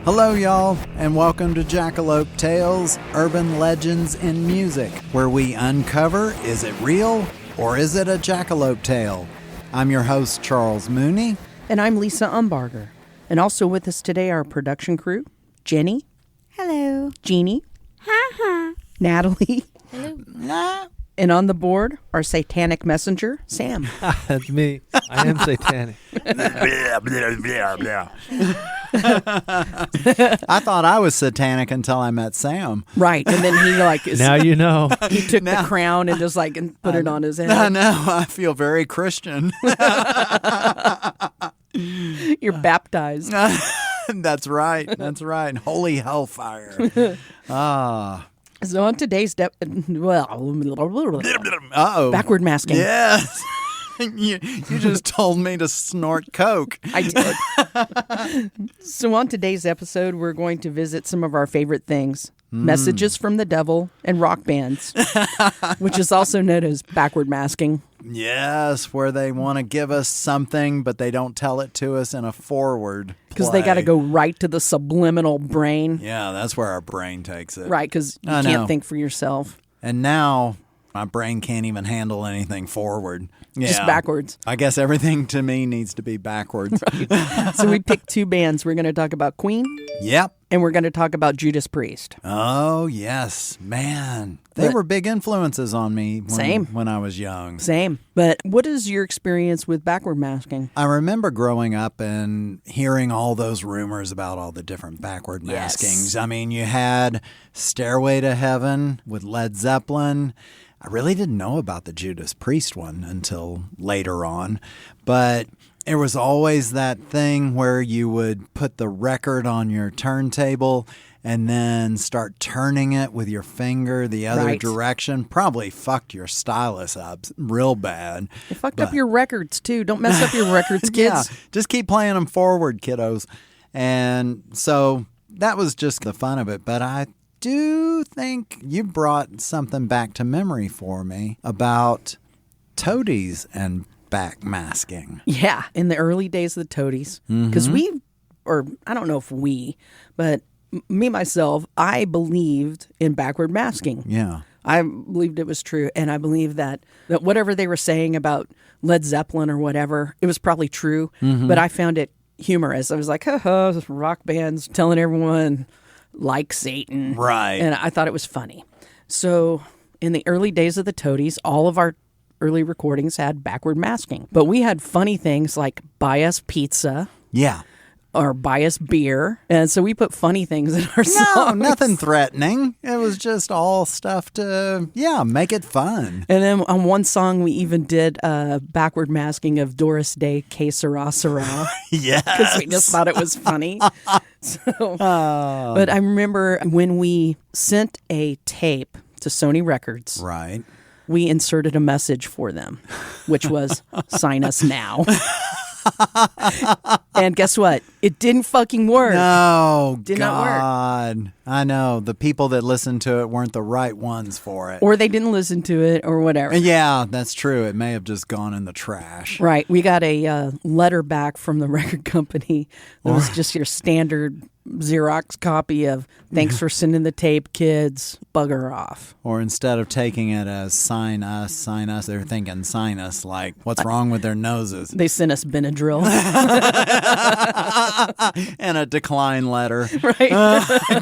Hello, y'all, and welcome to Jackalope Tales, Urban Legends in Music, where we uncover, is it real or is it a jackalope tale? I'm your host, Charles Mooney. And I'm Lisa Umbarger. And also with us today, our production crew, Jenny. Hello. Jeannie. Ha-ha. Natalie. Hello. And on the board, our satanic messenger, Sam. That's me. I am satanic. I thought I was satanic until I met Sam. Right. And then he Now you know. he took the crown and just and put it on his head. I know. I feel very Christian. You're baptized. That's right. That's right. Holy hellfire. So on today's Uh-oh. backward masking. Yes. You just told me to snort Coke. I did. So on today's episode, we're going to visit some of our favorite things. Messages from the devil and rock bands, which is also known as backward masking. Yes, where they want to give us something, but they don't tell it to us in a forward Because they got to go right to the subliminal brain. Yeah, that's where our brain takes it. Right, because you can't think for yourself. And now my brain can't even handle anything forward. Yeah. Just backwards. I guess everything to me needs to be backwards. Right. So we picked two bands. We're going to talk about Queen. Yep. And we're going to talk about Judas Priest. Oh, yes. Man, they were big influences on me when I was young. Same. But what is your experience with backward masking? I remember growing up and hearing all those rumors about all the different backward maskings. I mean, you had Stairway to Heaven with Led Zeppelin. I really didn't know about the Judas Priest one until later on, but there was always that thing where you would put the record on your turntable and then start turning it with your finger the other direction. Probably fucked your stylus up real bad. It fucked up your records, too. Don't mess up your records, kids. Yeah, just keep playing them forward, kiddos. And so that was just the fun of it, but I do think you brought something back to memory for me about toadies and backmasking. Yeah, in the early days of the toadies. Because I don't know if but me, myself, I believed in backward masking. Yeah. I believed it was true. And I believed that whatever they were saying about Led Zeppelin or whatever, it was probably true. But I found it humorous. I was like, rock bands telling everyone like Satan. Right. And I thought it was funny. So in the early days of the Toadies, all of our early recordings had backward masking. But we had funny things like buy us pizza. Yeah. Or buy us beer. And so we put funny things in our songs. No, nothing threatening. It was just all stuff to, make it fun. And then on one song, we even did backward masking of Doris Day, Que Sera Sera. Yes. Because we just thought it was funny. But I remember when we sent a tape to Sony Records. Right. We inserted a message for them, which was, sign us now. And guess what? It didn't fucking work. No, Did not work. I know. The people that listened to it weren't the right ones for it. Or they didn't listen to it or whatever. Yeah, that's true. It may have just gone in the trash. Right. We got a letter back from the record company. It was just your standard Xerox copy of, thanks for sending the tape, kids. Bugger off. Or instead of taking it as sign us, they're thinking sign us like, what's wrong with their noses? They sent us Benadryl. And a decline letter. Right.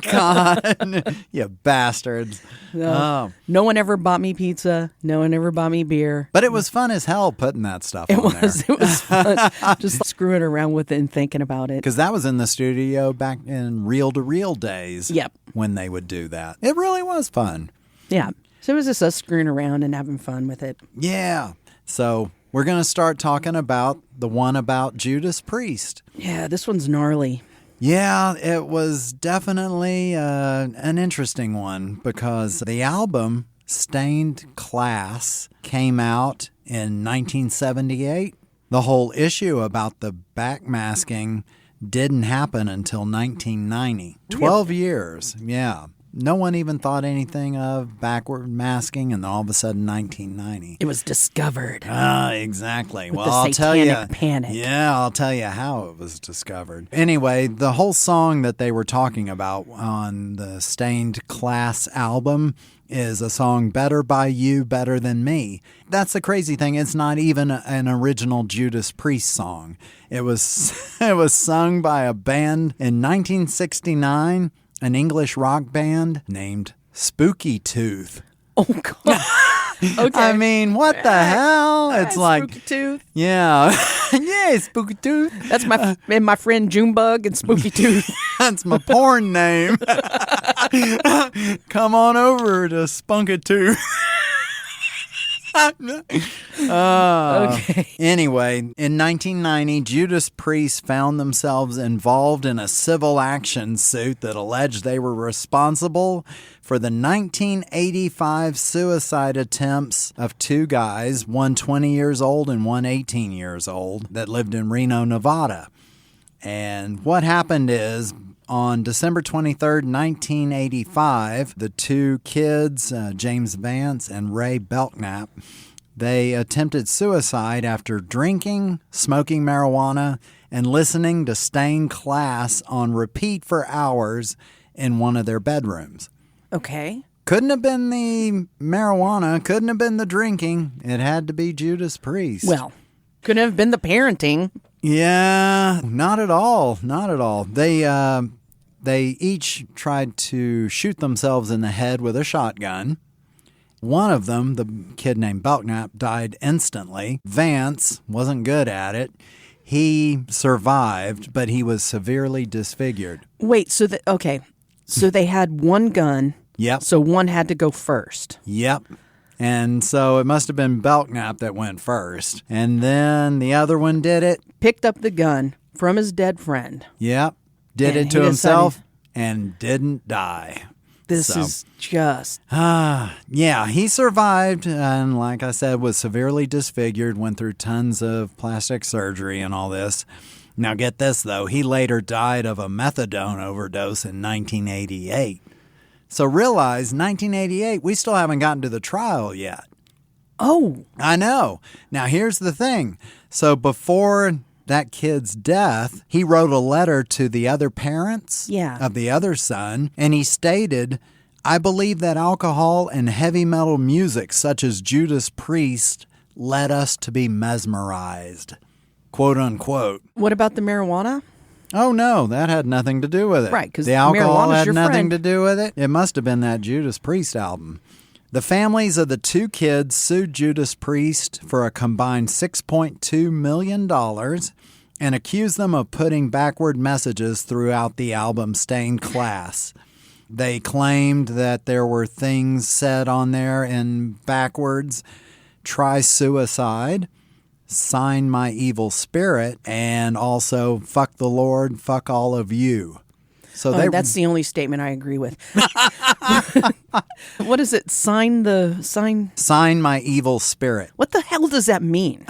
God, you bastards. No one ever bought me pizza. No one ever bought me beer. But it was fun as hell putting that stuff on there. It was fun. Just screwing around with it and thinking about it. Because that was in the studio back in reel-to-reel days. Yep. When they would do that. It really was fun. Yeah. So it was just us screwing around and having fun with it. Yeah. So we're going to start talking about the one about Judas Priest. Yeah, this one's gnarly. Yeah, it was definitely an interesting one because the album Stained Class came out in 1978. The whole issue about the backmasking didn't happen until 1990. 12 years, yeah. no one even thought anything of backward masking, and all of a sudden 1990. It was discovered. Exactly. With Well, the I'll tell you. satanic panic. Yeah, I'll tell you how it was discovered. Anyway, the whole song that they were talking about on the Stained Class album is a song Better by You, Better Than Me. That's the crazy thing. It's not even an original Judas Priest song. It was it was sung by a band in 1969, an English rock band named Spooky Tooth. Oh, God. Okay. I mean, what the hell? It's like, Spooky Tooth. yeah. Yeah, Spooky Tooth. That's my friend Junebug and Spooky Tooth. That's my porn name. Come on over to Spunky-Tooth. Okay. Anyway, in 1990, Judas Priest found themselves involved in a civil action suit that alleged they were responsible for the 1985 suicide attempts of two guys, one 20 years old and one 18 years old, that lived in Reno, Nevada. And what happened is, on December 23rd, 1985, the two kids, James Vance and Ray Belknap, they attempted suicide after drinking, smoking marijuana, and listening to Stained Class on repeat for hours in one of their bedrooms. Okay. Couldn't have been the marijuana, couldn't have been the drinking. It had to be Judas Priest. Well, couldn't have been the parenting. Yeah, not at all. Not at all. They each tried to shoot themselves in the head with a shotgun. One of them, the kid named Belknap, died instantly. Vance wasn't good at it. He survived, but he was severely disfigured. Wait, so they had one gun. Yep. So one had to go first. Yep. And so it must have been Belknap that went first. And then the other one did it. Picked up the gun from his dead friend. Yep. Did And it to he himself and didn't die. This is just... Yeah, he survived and, like I said, was severely disfigured, went through tons of plastic surgery and all this. Now get this, though. He later died of a methadone overdose in 1988. So realize, 1988, we still haven't gotten to the trial yet. Oh. I know. Now, here's the thing. So before that kid's death, he wrote a letter to the other parents of the other son, and he stated, I believe that alcohol and heavy metal music such as Judas Priest led us to be mesmerized, quote unquote. What about the marijuana? Oh, no, that had nothing to do with it. Right, because the alcohol marijuana's had your nothing friend. to do with it. It must have been that Judas Priest album. The families of the two kids sued Judas Priest for a combined $6.2 million and accused them of putting backward messages throughout the album Stained Class. They claimed that there were things said on there in backwards, try suicide, sign my evil spirit, and also fuck the Lord, fuck all of you. So that's the only statement I agree with. What is it? Sign my evil spirit. What the hell does that mean?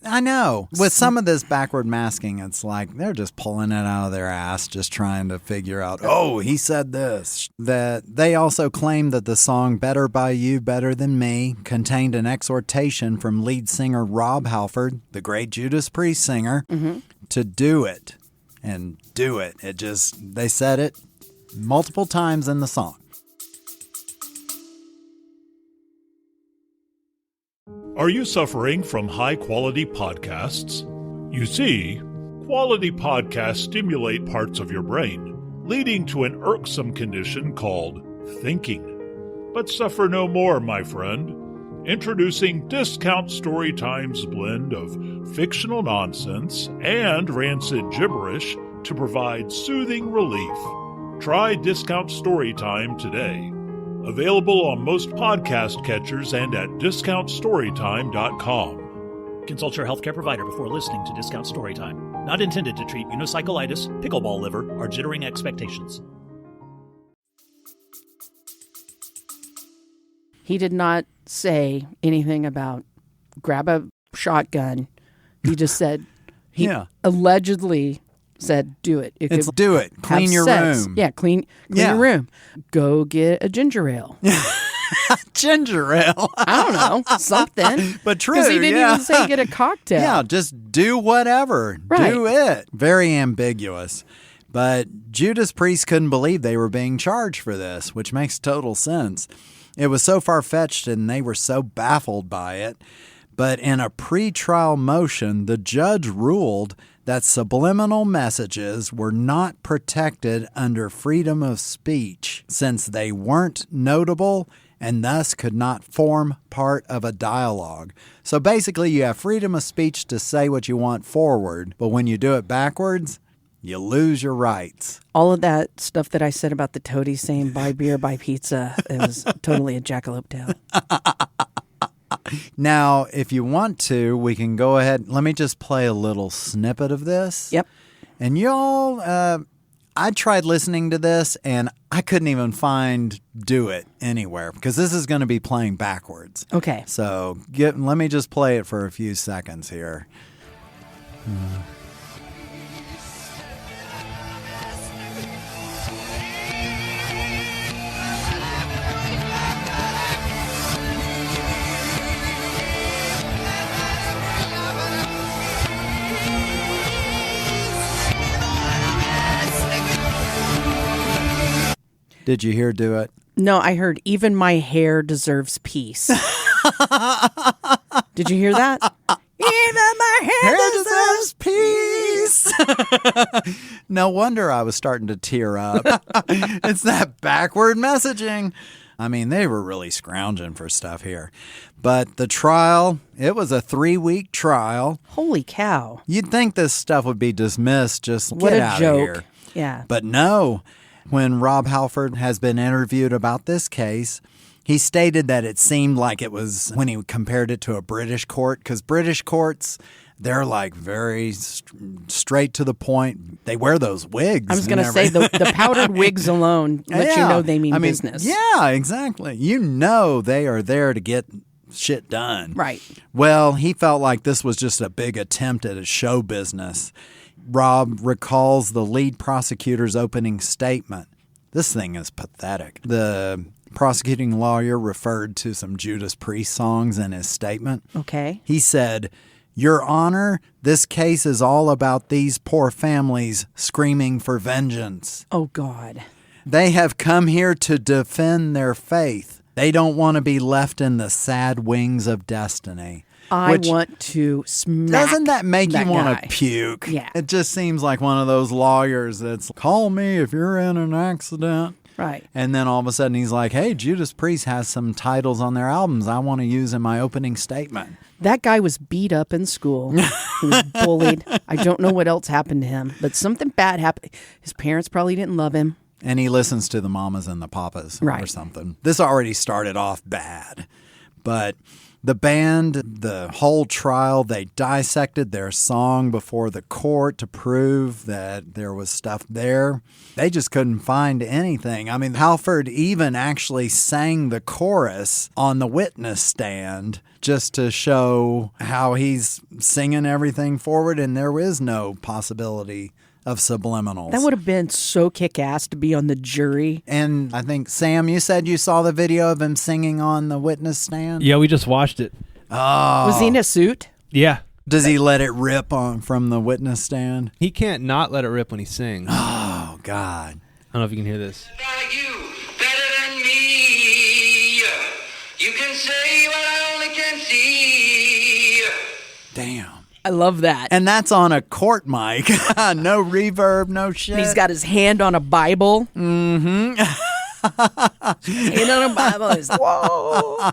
I know. With some of this backward masking, it's like they're just pulling it out of their ass, just trying to figure out, oh, he said this. That they also claim that the song Better by You, Better Than Me contained an exhortation from lead singer Rob Halford, the great Judas Priest singer, to do it. And do it. They said it multiple times in the song. Are you suffering from high-quality podcasts? You see, quality podcasts stimulate parts of your brain, leading to an irksome condition called thinking. But suffer no more, my friend. Introducing Discount Storytime's blend of fictional nonsense and rancid gibberish to provide soothing relief. Try Discount Storytime today. Available on most podcast catchers and at discountstorytime.com. Consult your healthcare provider before listening to Discount Storytime. Not intended to treat unicyclitis, pickleball liver, or jittering expectations. He did not say anything about grab a shotgun. He just said he allegedly said, do it. It It's could do it. have Clean your sex. room. Yeah, clean Yeah. your room. Go get a ginger ale. Ginger ale. I don't know, something. But true, Because he didn't yeah. even say get a cocktail. Yeah, just do whatever. Right. Do it. Very ambiguous. But Judas Priest couldn't believe they were being charged for this, which makes total sense. It was so far-fetched and they were so baffled by it. But in a pre-trial motion, the judge ruled that subliminal messages were not protected under freedom of speech since they weren't notable and thus could not form part of a dialogue. So basically, you have freedom of speech to say what you want forward, but when you do it backwards, you lose your rights. All of that stuff that I said about the toadies saying buy beer, buy pizza, it was totally a Jackalope tale. Now, if you want to, we can go ahead. Let me just play a little snippet of this. Yep. And y'all, I tried listening to this and I couldn't even find do it anywhere because this is going to be playing backwards. Okay. So let me just play it for a few seconds here. Did you hear do it? No, I heard even my hair deserves peace. Did you hear that? Even my hair deserves peace. No wonder I was starting to tear up. It's that backward messaging. I mean, they were really scrounging for stuff here. But the trial, it was a 3-week trial. Holy cow. You'd think this stuff would be dismissed, just What get a out joke. of here. Yeah. But no, when Rob Halford has been interviewed about this case, he stated that it seemed like it was when he compared it to a British court, because British courts, they're like very straight to the point. They wear those wigs. I was going to say the powdered wigs alone let you know they mean business. Yeah, exactly. You know they are there to get shit done. Right. Well, he felt like this was just a big attempt at a show business. Rob recalls the lead prosecutor's opening statement. This thing is pathetic. The prosecuting lawyer referred to some Judas Priest songs in his statement. Okay. He said, "Your Honor, this case is all about these poor families screaming for vengeance. Oh, God. They have come here to defend their faith. They don't want to be left in the sad wings of destiny." I want to smack. Doesn't that make you want guy. to puke? Yeah. It just seems like one of those lawyers that's, call me if you're in an accident. Right. And then all of a sudden he's like, hey, Judas Priest has some titles on their albums I want to use in my opening statement. That guy was beat up in school. He was bullied. I don't know what else happened to him, but something bad happened. His parents probably didn't love him. And he listens to the mamas and the papas or Right. something. This already started off bad. But the band, the whole trial, they dissected their song before the court to prove that there was stuff there. They just couldn't find anything. I mean, Halford even actually sang the chorus on the witness stand just to show how he's singing everything forward, and there is no possibility of subliminals. That would have been so kick-ass to be on the jury. And I think, Sam, you said you saw the video of him singing on the witness stand? Yeah, we just watched it. Oh. Was he in a suit? Yeah. Does he let it rip on from the witness stand? He can't not let it rip when he sings. I Oh, God. don't know if you can hear this. Are you better than me? You can say what I only can see. Damn. I love that. And that's on a court mic. No reverb, no shit. And he's got his hand on a Bible. Mm-hmm. hand on a Bible. He's, whoa.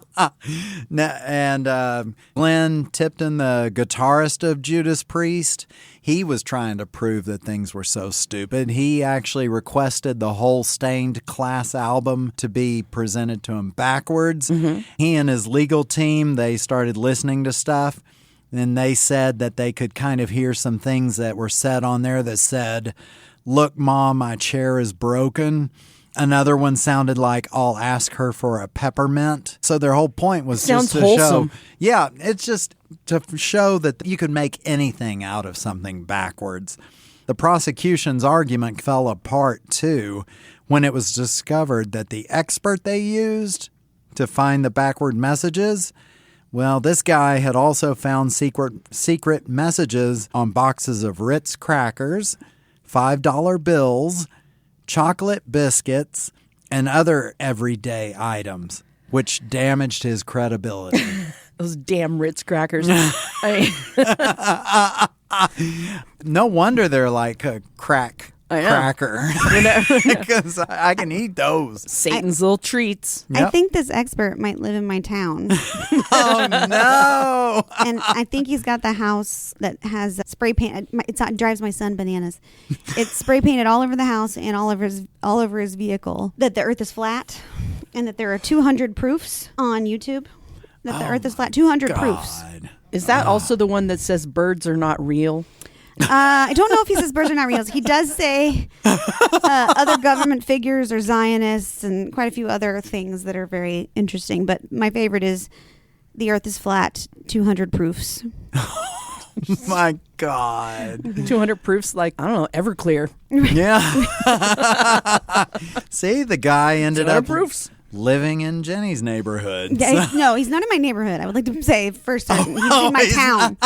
And Glenn Tipton, the guitarist of Judas Priest, he was trying to prove that things were so stupid. He actually requested the whole Stained Class album to be presented to him backwards. Mm-hmm. He and his legal team, they started listening to stuff. And they said that they could kind of hear some things that were said on there that said, "Look, Mom, my chair is broken." Another one sounded like, "I'll ask her for a peppermint." So their whole point was Sounds just to wholesome. show. Yeah, it's just to show that you could make anything out of something backwards. The prosecution's argument fell apart, too, when it was discovered that the expert they used to find the backward messages, well, this guy had also found secret messages on boxes of Ritz crackers, $5 bills, chocolate biscuits, and other everyday items, which damaged his credibility. Those damn Ritz crackers. No wonder they're like a cracker. Because I can eat those. Satan's little treats. Yep. I think this expert might live in my town. Oh, no. And I think he's got the house that has spray paint. It drives my son bananas. It's spray painted all over the house and all over his vehicle that the earth is flat and that there are 200 proofs on YouTube that the earth is flat. 200 proofs. Is that also the one that says birds are not real? I don't know if he says birds are not real. He does say other government figures are Zionists and quite a few other things that are very interesting. But my favorite is the earth is flat, 200 proofs. My God. 200 proofs like, I don't know, Everclear. Yeah. See, the guy ended 200 up proofs. living in Jenny's neighborhood. Yeah, no, he's not in my neighborhood. I would like to say first, he's in my town.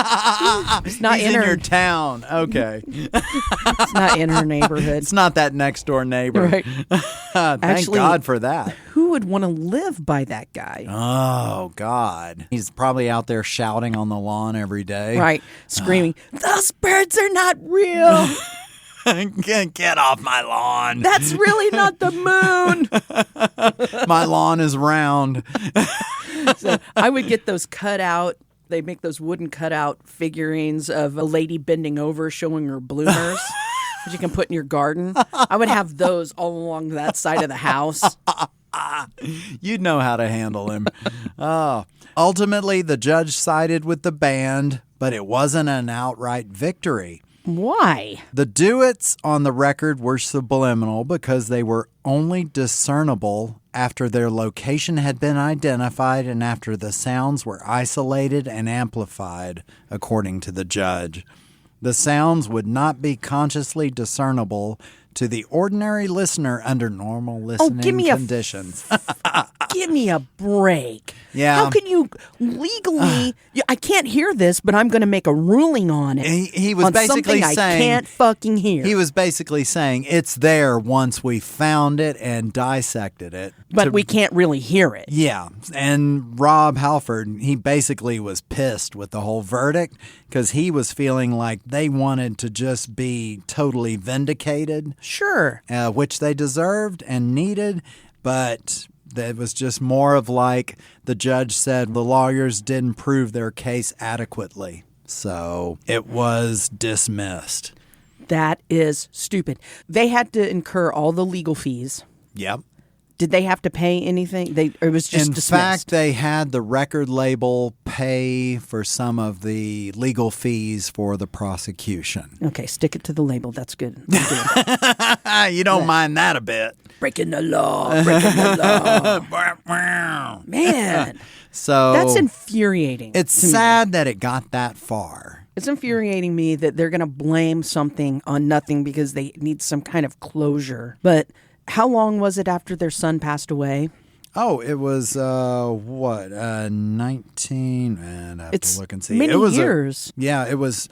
It's not He's in in her. your town. Okay. It's not in her neighborhood. It's not that next door neighbor. Right. Thank Actually- God for that. Who would want to live by that guy? Oh, God. He's probably out there shouting on the lawn every day. Right. Screaming, those birds are not real. Get off my lawn. That's really not the moon. My lawn is round. So I would get those cut out. They make those wooden cutout figurines of a lady bending over showing her bloomers that you can put in your garden. I would have those all along that side of the house. You'd know how to handle him. Oh. Ultimately, the judge sided with the band, but it wasn't an outright victory. Why? The duets on the record were subliminal because they were only discernible after their location had been identified and after the sounds were isolated and amplified, according to the judge. The sounds would not be consciously discernible to the ordinary listener under normal listening conditions. Give me a break. Yeah. How can you legally? I can't hear this, but I'm going to make a ruling on it. He was on basically something saying, I can't fucking hear. He was basically saying it's there once we found it and dissected it. but we can't really hear it. Yeah, and Rob Halford, he basically was pissed with the whole verdict because he was feeling like they wanted to just be totally vindicated, Sure. which they deserved and needed, but it was just more of like the judge said the lawyers didn't prove their case adequately, so it was dismissed. That is stupid. They had to incur all the legal fees. Yep. Did they have to pay anything? It was just In dismissed. fact, they had the record label pay for some of the legal fees for the prosecution. Okay, stick it to the label. That's good. I'm good. You don't mind that a bit. Breaking the law. Breaking the law. Man, So that's infuriating. it's to me. sad that it got that far. It's infuriating me that they're going to blame something on nothing because they need some kind of closure. But how long was it after their son passed away? Oh, it was 19. Man, I have It's to look and see. many it was years. It was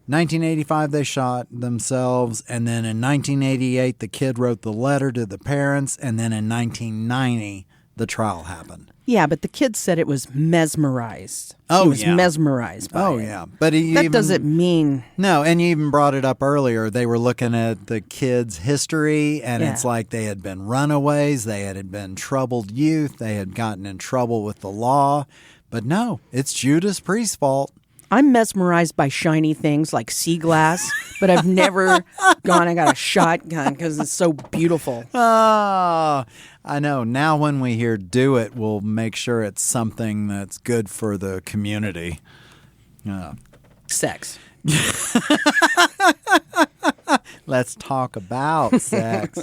1985. They shot themselves, and then in 1988, the kid wrote the letter to the parents, and then in 1990, the trial happened. Yeah, but the kid said it was mesmerized. Oh, he was yeah. mesmerized by Oh it. yeah, but he That even, doesn't mean No, and you even brought it up earlier. They were looking at the kids' history, and Yeah. it's like they had been runaways, they had been troubled youth, they had gotten in trouble with the law. But no, it's Judas Priest's fault. I'm mesmerized by shiny things like sea glass, but I've never gone and got a shotgun because it's so beautiful. Oh, I know. Now when we hear do it, we'll make sure it's something that's good for the community. Sex. Let's talk about sex.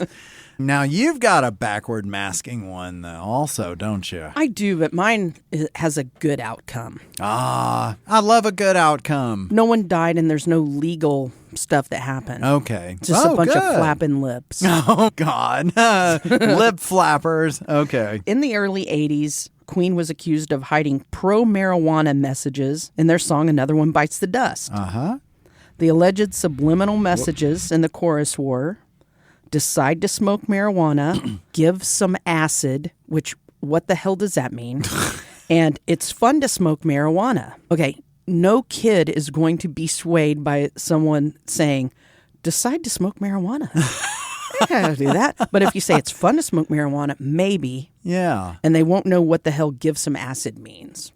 Now, you've got a backward masking one, though, also, don't you? I do, but mine has a good outcome. Ah, I love a good outcome. No one died, and there's no legal stuff that happened. Okay. It's just a bunch of good. flapping lips. Oh, God. Lip flappers. Okay. In the early 80s, Queen was accused of hiding pro-marijuana messages in their song Another One Bites the Dust. Uh-huh. The alleged subliminal messages in the chorus were, decide to smoke marijuana, give some acid, which what the hell does that mean? And it's fun to smoke marijuana. Okay, no kid is going to be swayed by someone saying, decide to smoke marijuana. I gotta do that. But if you say it's fun to smoke marijuana, maybe. Yeah. And they won't know what the hell give some acid means.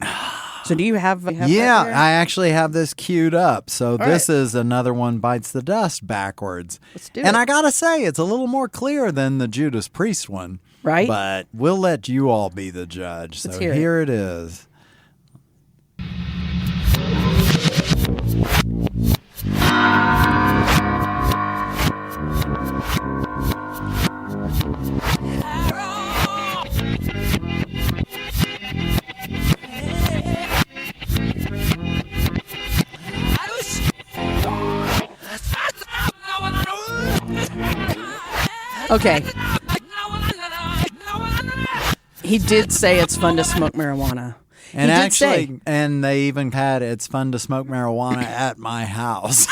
So do you have Yeah, that there? I actually have this queued up. So this right. is Another One Bites the Dust backwards. Let's do And it. I gotta say, it's a little more clear than the Judas Priest one. Right? But we'll let you all be the judge. So Let's hear it. here it is. Okay. He did say it's fun to smoke marijuana. And he did actually, say, and they even had it's fun to smoke marijuana at my house.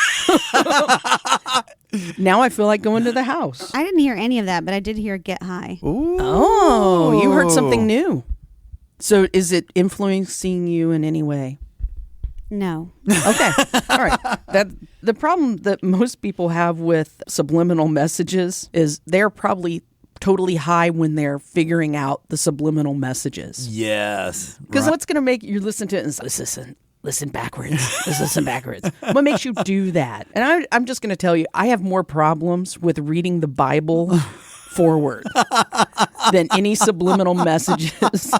now I feel like going to the house. I didn't hear any of that, but I did hear get high. Ooh. Oh, you heard something new. So is it influencing you in any way? No. Okay. All right. The problem that most people have with subliminal messages is they're probably totally high when they're figuring out the subliminal messages. Yes. Because what's going to make you listen to it and say, listen backwards. Listen backwards. What makes you do that? And I'm just going to tell you, I have more problems with reading the Bible forward than any subliminal messages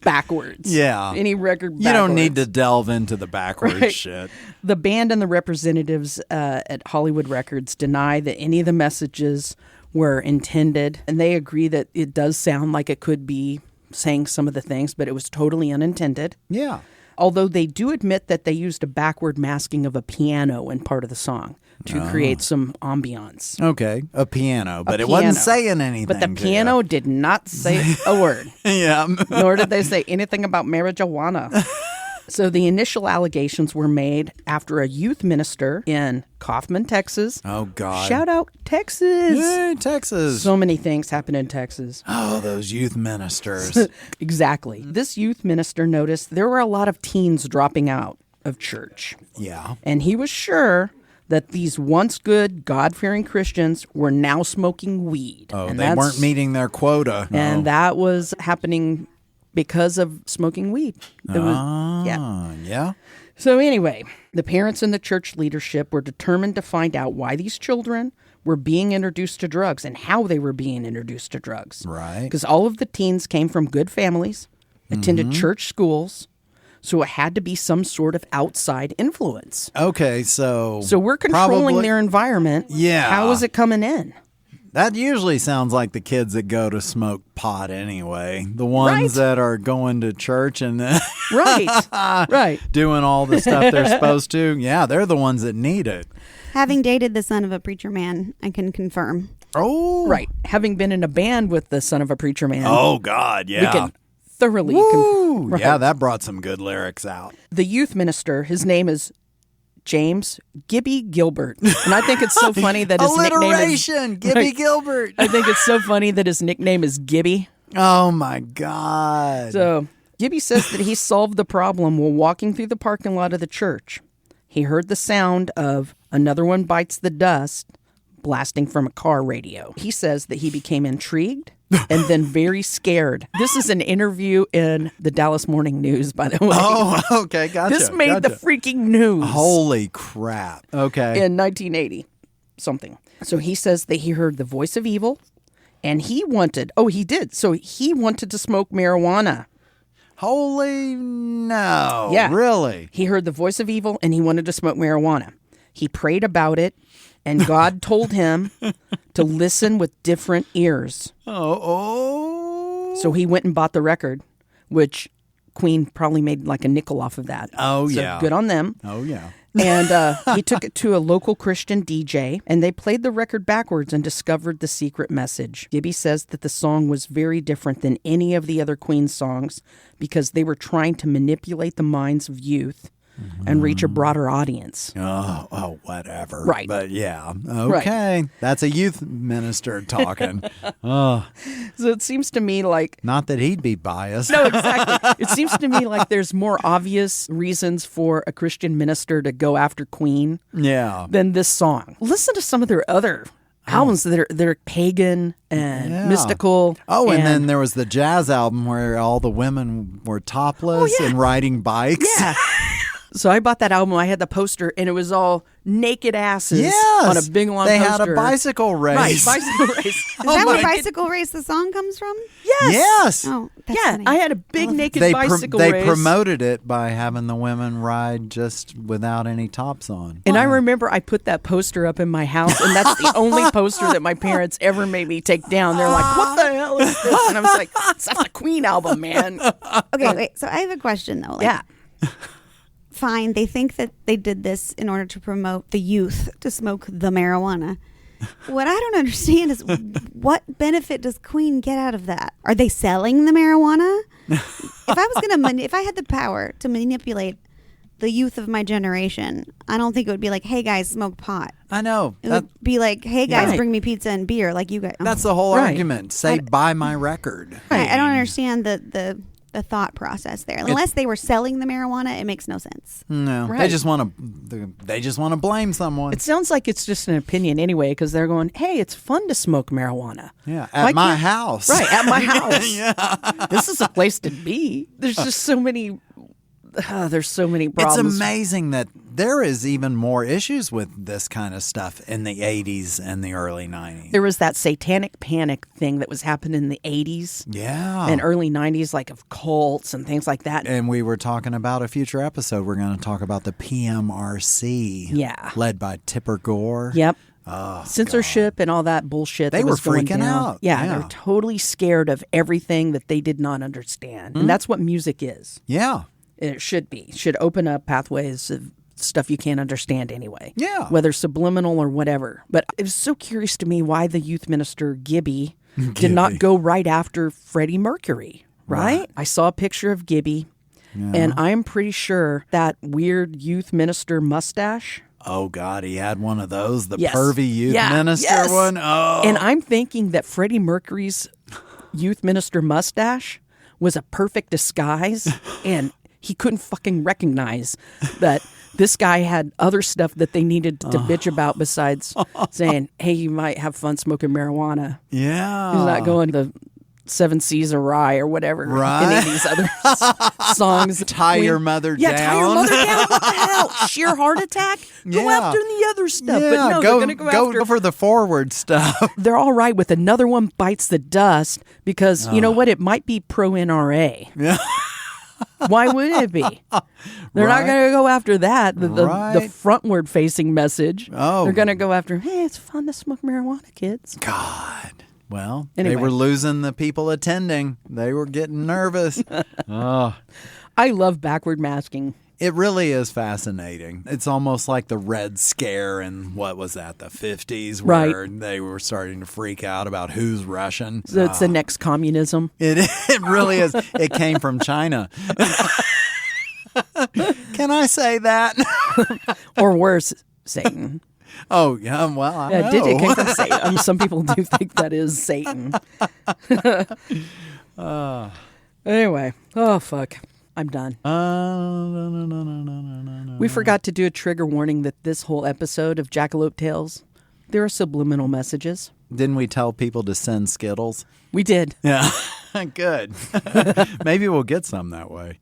backwards. Yeah. Any record backwards. You don't need to delve into the backwards Right. shit. The band and the representatives at Hollywood Records deny that any of the messages were intended, and they agree that it does sound like it could be saying some of the things, but it was totally unintended. Yeah. Although they do admit that they used a backward masking of a piano in part of the song to create some ambiance. Okay. A piano, but it piano. wasn't saying anything. But the to piano did not say a word, you. Yeah. nor did they say anything about marijuana. So the initial allegations were made after a youth minister in Kaufman, Texas. Oh, God. Shout out Texas. Yay, Texas. So many things happen in Texas. Oh, those youth ministers. Exactly. This youth minister noticed there were a lot of teens dropping out of church. Yeah. And he was sure that these once good, God-fearing Christians were now smoking weed. Oh, And they that's- weren't meeting their quota. And No. that was happening because of smoking weed. It was- yeah. Yeah. So anyway, the parents and the church leadership were determined to find out why these children were being introduced to drugs and how they were being introduced to drugs. Right. Because all of the teens came from good families, attended church schools, so it had to be some sort of outside influence. Okay, so So we're controlling probably- their environment. Yeah. How is it coming in? That usually sounds like the kids that go to smoke pot anyway. The ones Right. that are going to church and Right. Right. doing all the stuff they're supposed to. Yeah, they're the ones that need it. Having dated the son of a preacher man, I can confirm. Oh. Right. Having been in a band with the son of a preacher man, Oh, God, we yeah. can thoroughly Woo! Right. Yeah, that brought some good lyrics out. The youth minister, his name is James Gibby Gilbert. And I think it's so funny that his nickname is... Alliteration, Gibby Right. Gilbert. I think it's so funny that his nickname is Gibby. Oh, my God. So Gibby says that he solved the problem while walking through the parking lot of the church. He heard the sound of Another One Bites the Dust blasting from a car radio. He says that he became intrigued and then very scared. This is an interview in the Dallas Morning News, by the way. Oh, okay, gotcha. This made the gotcha. freaking news. Holy crap. Okay. In 1980 something. So he says that he heard the voice of evil and he wanted to smoke marijuana. Holy no. Yeah. Really? He heard the voice of evil and he wanted to smoke marijuana. He prayed about it And God told him to listen with different ears. Oh. So he went and bought the record, which Queen probably made like a nickel off of that. Oh, so yeah. Good on them. Oh, yeah. And he took it to a local Christian DJ, and they played the record backwards and discovered the secret message. Gibby says that the song was very different than any of the other Queen songs because they were trying to manipulate the minds of youth and reach a broader audience. Oh, whatever. Right. But yeah. Okay. That's a youth minister talking. Oh, So it seems to me like... not that he'd be biased. No, exactly. It seems to me like there's more obvious reasons for a Christian minister to go after Queen Yeah. than this song. Listen to some of their other albums that are pagan and mystical. Oh, and then there was the jazz album where all the women were topless and riding bikes. Yeah. So I bought that album. I had the poster, and it was all naked asses Yes. on a big long They poster. had a bicycle race. Right, bicycle race. Is that where Bicycle Race the song comes from? Yes. Yes. Oh, that's Yeah, funny. I had a big naked They bicycle they race. promoted it by having the women ride just without any tops on. And I remember I put that poster up in my house, and that's the only poster that my parents ever made me take down. They're like, what the hell is this? And I was like, it's not the Queen album, man. Okay, wait. So I have a question though. Like, Yeah. fine, they think that they did this in order to promote the youth to smoke the marijuana. What I don't understand is what benefit does Queen get out of that? Are they selling the marijuana? If I had the power to manipulate the youth of my generation, I don't think it would be like, hey guys, smoke pot. I know. It would be like, hey guys, Right. bring me pizza and beer, like you guys. That's the whole Right. argument. Say, buy my record. I don't understand the thought process there. Unless they were selling the marijuana, it makes no sense. No, Right. they just want to blame someone. It sounds like it's just an opinion anyway, because they're going, hey, it's fun to smoke marijuana. Yeah, Why at my can't- house. Right, at my house. This is a place to be. There's just so many... there's so many It's problems. amazing that there is even more issues with this kind of stuff in the 80s and the early 90s. There was that satanic panic thing that was happening in the 80s Yeah. and early 90s, like of cults and things like that. And we were talking about a future episode. We're going to talk about the PMRC. Yeah. Led by Tipper Gore. Yep. Oh, Censorship and all that bullshit. They that were was going freaking down. out. Yeah, Yeah. they're totally scared of everything that they did not understand. And that's what music is. Yeah. It should be. It should open up pathways of stuff you can't understand anyway. Yeah. Whether subliminal or whatever. But it was so curious to me why the youth minister, Gibby, did not go right after Freddie Mercury, right? I saw a picture of Gibby, and I'm pretty sure that weird youth minister mustache. Oh, God, he had one of those, the Yes. pervy youth Yeah, minister yes. one. Oh. And I'm thinking that Freddie Mercury's youth minister mustache was a perfect disguise, and he couldn't fucking recognize that this guy had other stuff that they needed to bitch about besides saying, hey, you might have fun smoking marijuana. Yeah. He's not going to Seven Seas of Rye or whatever. Right. Any of these other songs. Tie your mother Yeah, tie your down. mother down. What the hell? Sheer heart attack? Go Yeah. after the other stuff. Yeah, But no, go, they're going to go after for the forward stuff. they're all right with another one bites the dust because you know what? It might be pro NRA. Yeah. Why would it be? They're not Right. going to go after that. The Right. frontward facing message. Oh. They're going to go after, hey, it's fun to smoke marijuana, kids. God. Well, Anyway. they were losing the people attending. They were getting nervous. Oh. I love backward masking. It really is fascinating. It's almost like the Red Scare in, what was that, the 50s, where they were starting to freak out about who's Russian. So it's the next communism. It really is. It came from China. Can I say that? Or worse, Satan. Oh, yeah. Well, I know. It came from Satan. Some people do think that is Satan. Anyway. Oh, fuck. I'm done. We forgot to do a trigger warning that this whole episode of Jackalope Tales, there are subliminal messages. Didn't we tell people to send Skittles? We did. Yeah. Good. Maybe we'll get some that way.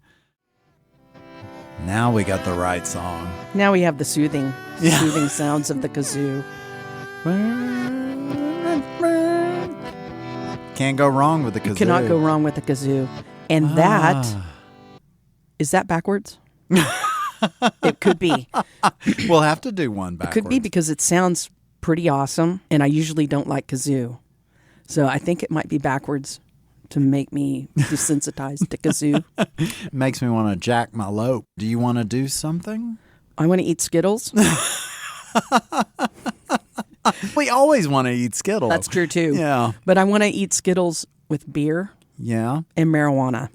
Now we got the right song. Now we have the soothing sounds of the kazoo. Can't go wrong with the kazoo. Cannot go wrong with the kazoo. And that, is that backwards? It could be. We'll have to do one backwards. Could be because it sounds pretty awesome, and I usually don't like kazoo. So I think it might be backwards to make me desensitized to kazoo. Makes me want to jackalope. Do you want to do something? I want to eat Skittles. We always want to eat Skittles. That's true, too. Yeah. But I want to eat Skittles with beer Yeah. and marijuana.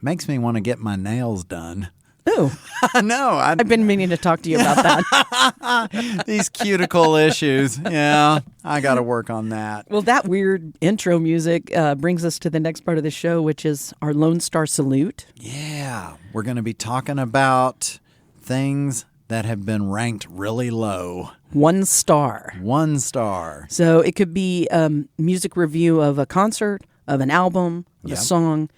Makes me want to get my nails done. Ooh, I know. I've been meaning to talk to you about that. These cuticle issues. Yeah. I got to work on that. Well, that weird intro music brings us to the next part of the show, which is our Lone Star Salute. Yeah. We're going to be talking about things that have been ranked really low. 1 star. 1 star. So it could be music review of a concert, of an album, of a Yep. song,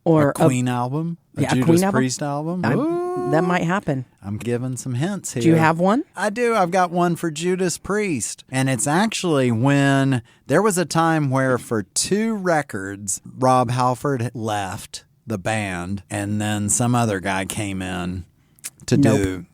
or A Queen album? A Yeah, a Judas Queen album? Priest album? Ooh. that might happen. I'm giving some hints here. Do you have one? I do. I've got one for Judas Priest. And it's actually when there was a time where for 2 records, Rob Halford left the band and then some other guy came in to do.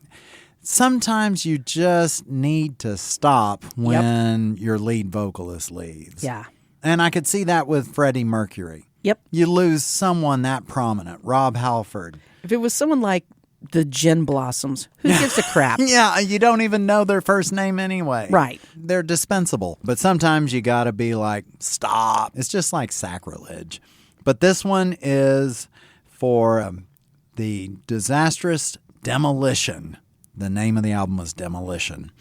Sometimes you just need to stop when your lead vocalist leaves. Yeah. And I could see that with Freddie Mercury. Yep. You lose someone that prominent, Rob Halford. If it was someone like the Gin Blossoms, who gives a crap? Yeah, you don't even know their first name anyway. Right. They're dispensable. But sometimes you got to be like, stop. It's just like sacrilege. But this one is for the Disastrous Demolition. The name of the album was Demolition.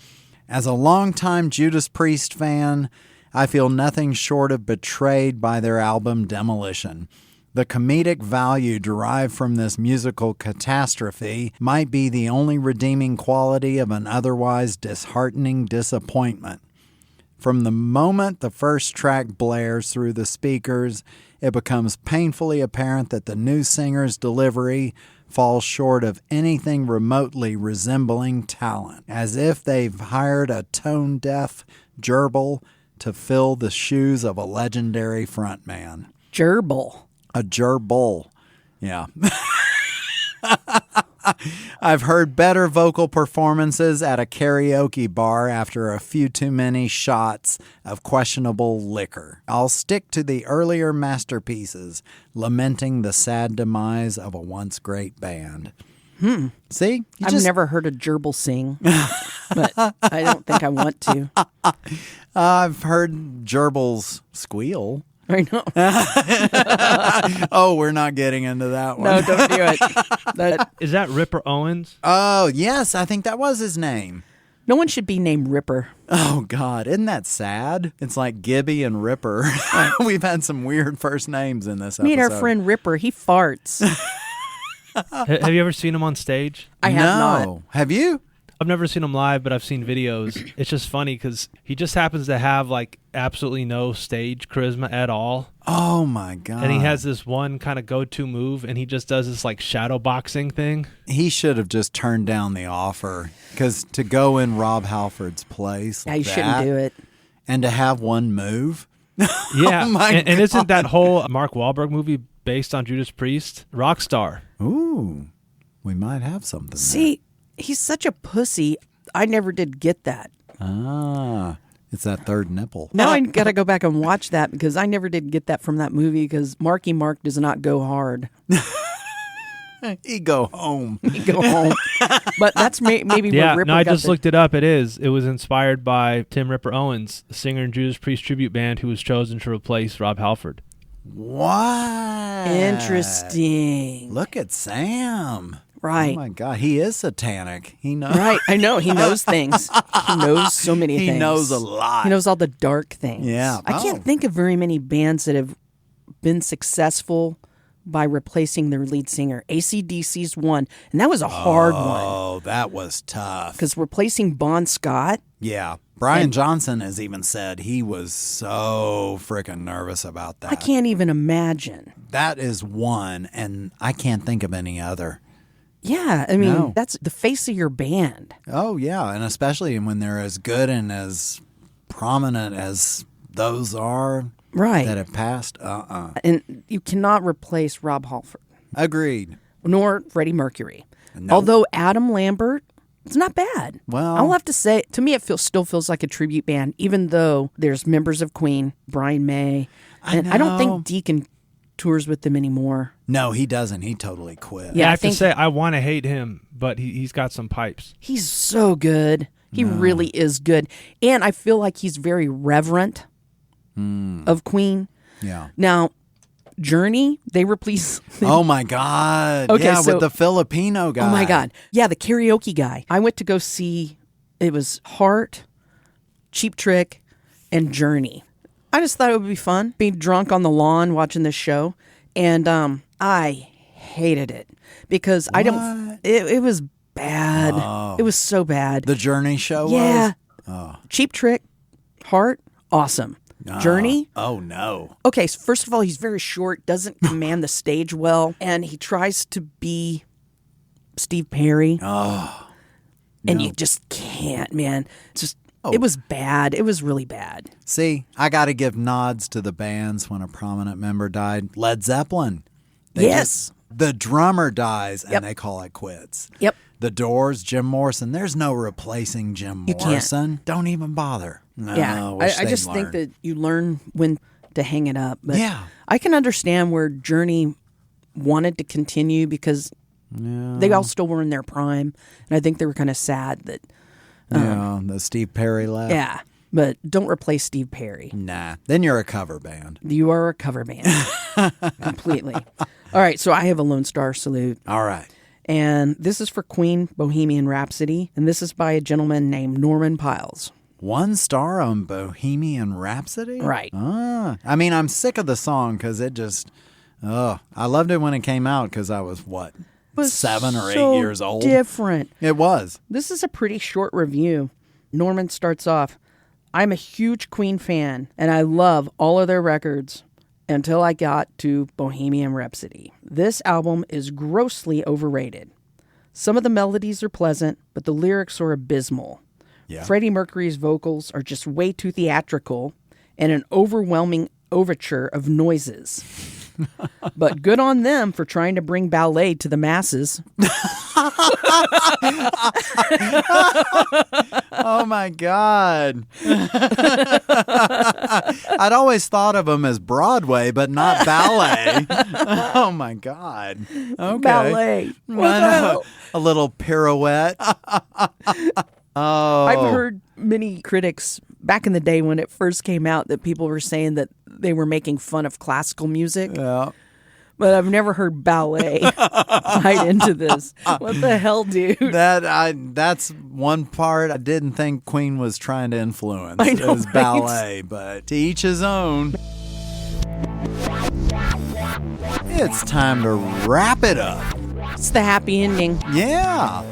As a longtime Judas Priest fan, I feel nothing short of betrayed by their album Demolition. The comedic value derived from this musical catastrophe might be the only redeeming quality of an otherwise disheartening disappointment. From the moment the first track blares through the speakers, it becomes painfully apparent that the new singer's delivery falls short of anything remotely resembling talent, as if they've hired a tone-deaf gerbil to fill the shoes of a legendary frontman. Gerbil. A gerbil. Yeah. I've heard better vocal performances at a karaoke bar after a few too many shots of questionable liquor. I'll stick to the earlier masterpieces, lamenting the sad demise of a once great band. See? I've never heard a gerbil sing, but I don't think I want to. I've heard gerbils squeal. I know. Oh, we're not getting into that one. No, don't do it. Is that Ripper Owens? Oh, yes, I think that was his name. No one should be named Ripper. Oh, God, isn't that sad? It's like Gibby and Ripper. We've had some weird first names in this episode. Meet our friend Ripper. He farts. Have you ever seen him on stage? I have not. Have you? I've never seen him live, but I've seen videos. It's just funny because he just happens to have like absolutely no stage charisma at all. Oh, my God. And he has this one kind of go-to move, and he just does this like shadow boxing thing. He should have just turned down the offer, because to go in Rob Halford's place Yeah, like you shouldn't do it. and to have one move. Yeah, Oh my and isn't that whole Mark Wahlberg movie based on Judas Priest? Rockstar. Ooh, we might have something See, he's such a pussy. I never did get that. there. Ah, it's that third nipple. Now I got to go back and watch that because I never did get that from that movie because Marky Mark does not go hard. He go home. He go home. But that's maybe Yeah, where Ripper no, I got just the- looked it up. It is. It was inspired by Tim Ripper Owens, the singer in Judas Priest tribute band who was chosen to replace Rob Halford. What? Interesting. Look at Sam. Right. Oh my God, he is satanic. He knows. Right. I know. He knows things. He knows so many He things. knows a lot. He knows all the dark things. Yeah. I can't Oh. think of very many bands that have been successful by replacing their lead singer. AC/DC's one, and that was a hard one Oh, that was tough. because replacing Bon Scott. Yeah. Brian Johnson has even said he was so freaking nervous about that. I can't even imagine. That is one, and I can't think of any other. Yeah, I mean, No. that's the face of your band. Oh, yeah, and especially when they're as good and as prominent as those are Right. that have passed. And you cannot replace Rob Halford, Agreed. nor Freddie Mercury. No. Although Adam Lambert It's not bad. Well- I'll have to say, to me, it still feels like a tribute band, even though there's members of Queen, Brian May. And I don't know. think Deacon tours with them anymore. No, he doesn't. He totally quit. Yeah, I I have to think- say, I want to hate him, but he's got some pipes. He's so good. He really is good. And I feel like he's very reverent of Queen. Yeah. Now, Journey, they replace... Oh my God. Okay, yeah, so- with the Filipino guy. Oh my God. Yeah, the karaoke guy. I went to go see, it was Heart, Cheap Trick, and Journey. I just thought it would be fun, being drunk on the lawn watching this show. And I hated it because I don't, it was bad. It was so bad. The Journey show Yeah. was? Oh. Cheap Trick, Heart, awesome. Journey, Oh, no. okay, so first of all, he's very short, doesn't command the stage well, and he tries to be Steve Perry. Oh. And no. you just can't, man. It's just, it was bad. It was really bad. See, I got to give nods to the bands when a prominent member died. Led Zeppelin. Yes. The drummer dies and Yep. they call it quits. Yep. The Doors, Jim Morrison. There's no replacing Jim You can't. Morrison. Don't even bother. No, Yeah. wish I they'd just think learn. that you learn when to hang it up. But Yeah. I can understand where Journey wanted to continue because they all still were in their prime. And I think they were kind of sad that, Yeah, the Steve Perry left. yeah. But don't replace Steve Perry. Nah, then you're a cover band. You are a cover band. Completely. All right. So I have a Lone Star Salute. All right. And this is for Queen Bohemian Rhapsody. And this is by a gentleman named Norman Piles. 1 star on Bohemian Rhapsody? Right. Ah, I mean, I'm sick of the song because it just, I loved it when it came out because I was, what, Was 7 or 8 so years old? different. It was. This is a pretty short review. Norman starts off, I'm a huge Queen fan, and I love all of their records until I got to Bohemian Rhapsody. This album is grossly overrated. Some of the melodies are pleasant, but the lyrics are abysmal. Yeah. Freddie Mercury's vocals are just way too theatrical and an overwhelming overture of noises. But good on them for trying to bring ballet to the masses. Oh my God. I'd always thought of them as Broadway, but not ballet. Oh my God. Okay. Ballet. What I the know. hell? A little pirouette. Oh. I've heard many critics back in the day when it first came out that people were saying that they were making fun of classical music. Yeah. But I've never heard ballet right into this. What the hell, dude? That's one part I didn't think Queen was trying to influence. I know, It was right? ballet, but to each his own. It's time to wrap it up. It's the happy ending. Yeah.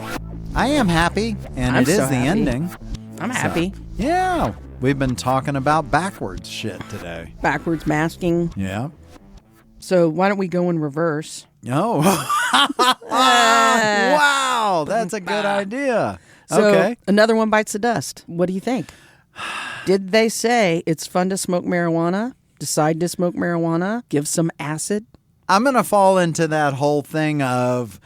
I am happy, and I'm it is so the happy. ending. I'm So, happy. Yeah. We've been talking about backwards shit today. Backwards masking. Yeah. So why don't we go in reverse? Oh. Wow. That's a good idea. So Okay. another one bites the dust. What do you think? Did they say it's fun to smoke marijuana? Decide to smoke marijuana? Give some acid? I'm going to fall into that whole thing of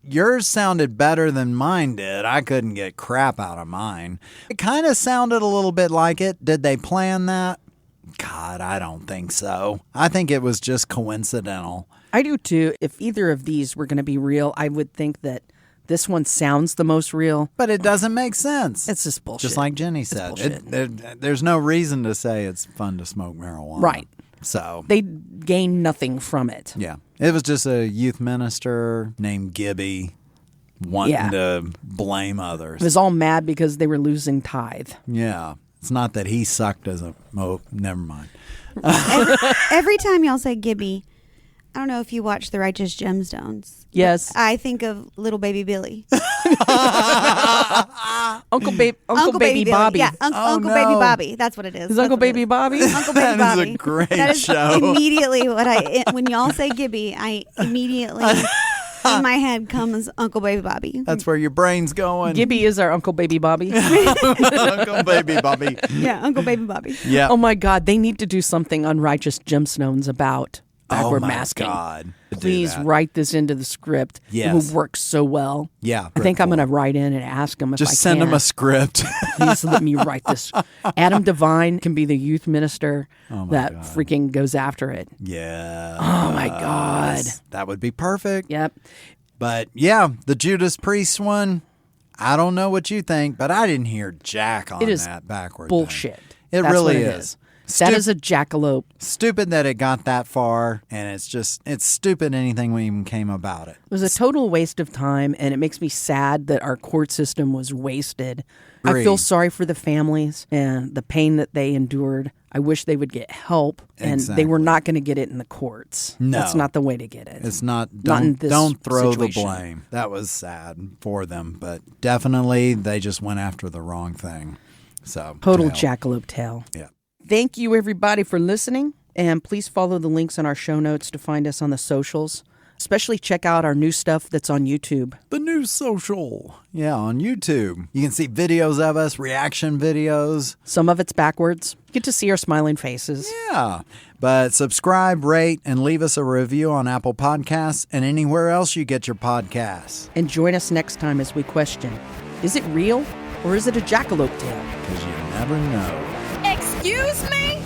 yours sounded better than mine did. I couldn't get crap out of mine. It kind of sounded a little bit like it. Did they plan that? God, I don't think so. I think it was just coincidental. I do too. If either of these were going to be real, I would think that this one sounds the most real. But it doesn't make sense. It's just bullshit. Just like Jenny said. bullshit. There's no reason to say it's fun to smoke marijuana. Right. So, They gain nothing from it. yeah. It was just a youth minister named Gibby wanting Yeah. to blame others. It was all mad because they were losing tithe. Yeah. It's not that he sucked as a... Oh, never mind. Every time y'all say Gibby, I don't know if you watch The Righteous Gemstones. Yes. I think of little baby Billy. Uncle Baby Billy. Bobby. Yeah, Oh, Uncle no. Baby Bobby. That's what it is. Is That's Uncle what it Baby is. Bobby? Uncle Baby That is a Bobby. great That is show. immediately when y'all say Gibby, I immediately in my head comes Uncle Baby Bobby. That's where your brain's going. Gibby is our Uncle Baby Bobby. Uncle Baby Bobby. Yeah, Uncle Baby Bobby. Yeah. Oh my God, they need to do something on Righteous Gemstones about backward my masking. God. Do Please that. write this into the script. It Yes. would work so well. Yeah. I think I'm cool. going to write in and ask him if I Just send can. him a script. Please let me write this. Adam Devine can be the youth minister that freaking goes after it. Yeah. Oh, my God. That would be perfect. Yep. But yeah, the Judas Priest one, I don't know what you think, but I didn't hear jack on It is that backward bullshit. thing. It That's really what it is. That is a jackalope. Stupid that it got that far, and it's stupid anything we even came about it. It was a total waste of time, and it makes me sad that our court system was wasted. I feel Agreed. sorry for the families and the pain that they endured. I wish they would get help, and they were Exactly. not going to get it in the courts. No. That's not the way to get it. It's not. Not in Don't this don't throw situation. the blame. That was sad for them, but definitely they just went after the wrong thing. So Total to hell. jackalope tale. Yeah. Thank you, everybody, for listening. And please follow the links in our show notes to find us on the socials. Especially check out our new stuff that's on YouTube. The new social. Yeah, on YouTube. You can see videos of us, reaction videos. Some of it's backwards. Get to see our smiling faces. Yeah. But subscribe, rate, and leave us a review on Apple Podcasts and anywhere else you get your podcasts. And join us next time as we question, is it real or is it a jackalope tale? Because you never know. Excuse me?